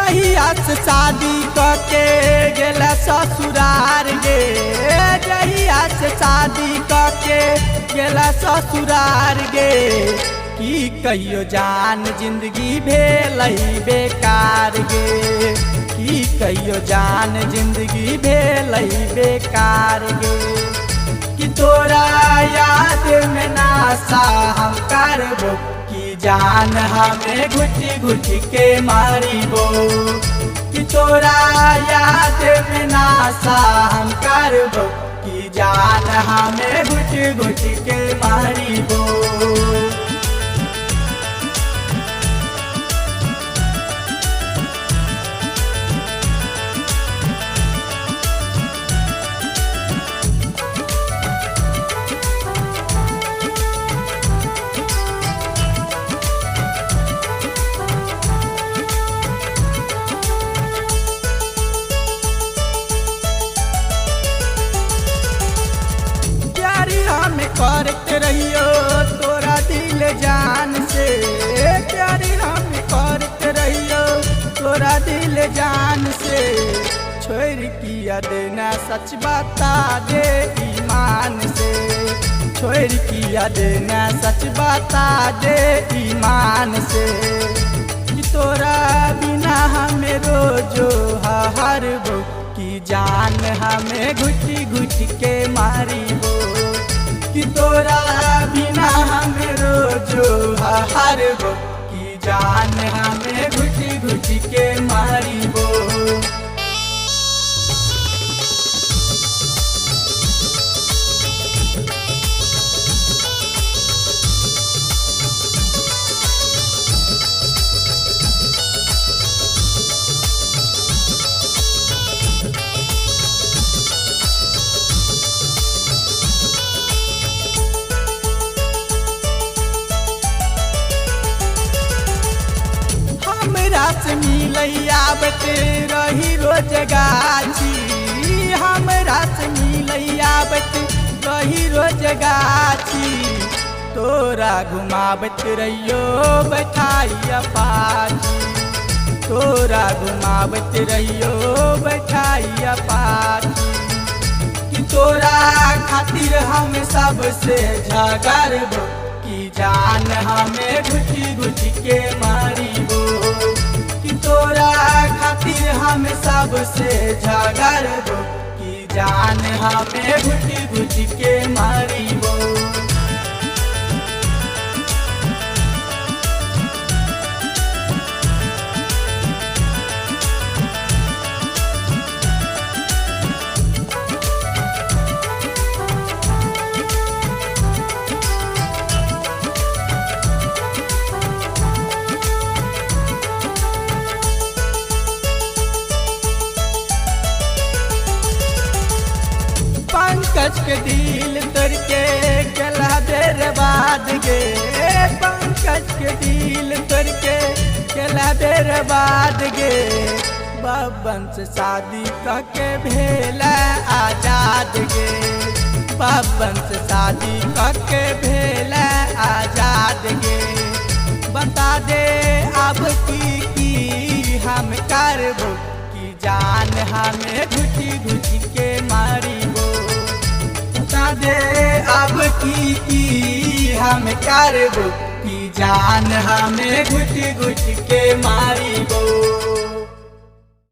जहिया से शादी करके गेला ससुरार गे, जहिया से शादी करके गेला ससुरार गे। की कहियो जान जिंदगी भेलई बेकार गे, की कहियो जान जिंदगी भेलई बेकार गे। कि तोरा याद में नासा हम करबो, कि जान हमें घुटी घुटी के मारिबो। कि तोरा याद में नासा हम करबो, कि जान हमें घुटी घुटी के मारिबो। करते रहियो तोरा दिल जान से, प्यारी हम करते रहियो तोरा दिल जान से। छोड़ किया देना सच बता दे ईमान से, छोड़ किया देना सच बता दे ईमान से। कि तोरा बिना हमें रोजो हारबो, कि जान हमें घुटी घुटी के मारिबो। कि तोरा बिना हमें रोजो हारबो, कि जान हमें घुटी घुटी के मारिबो। से मिलैया बटे रही रोज गाछी, हमरा से मिलैया बटे रही रोज गाछी। तोरा घुमावत रहियो बैठाई अपाची, तोरा घुमावत रहियो बैठाई अपाची। कि तोरा खातिर हम सबसे झगड़बो, कि जान हमें घुटी घुटी के मारिबो। तोरा खातिर हम सबसे झगड़बो, कि जान हमें घुटी घुटी के मारिबो। पंकज के दिल तोड़ के गेला बर्बाद गे, पंकज के दिल तोड़ के गेला बर्बाद गे। बबन से शादी करके भेला आजाद गे, बबन से शादी करके भेला आजाद गे। बता दे अब की हम करबो, कि जान हमें घुटी घुटी के मारिबो। बता दे अब की हम करबो, कि जान हमें घुटी घुटी के मारिबो।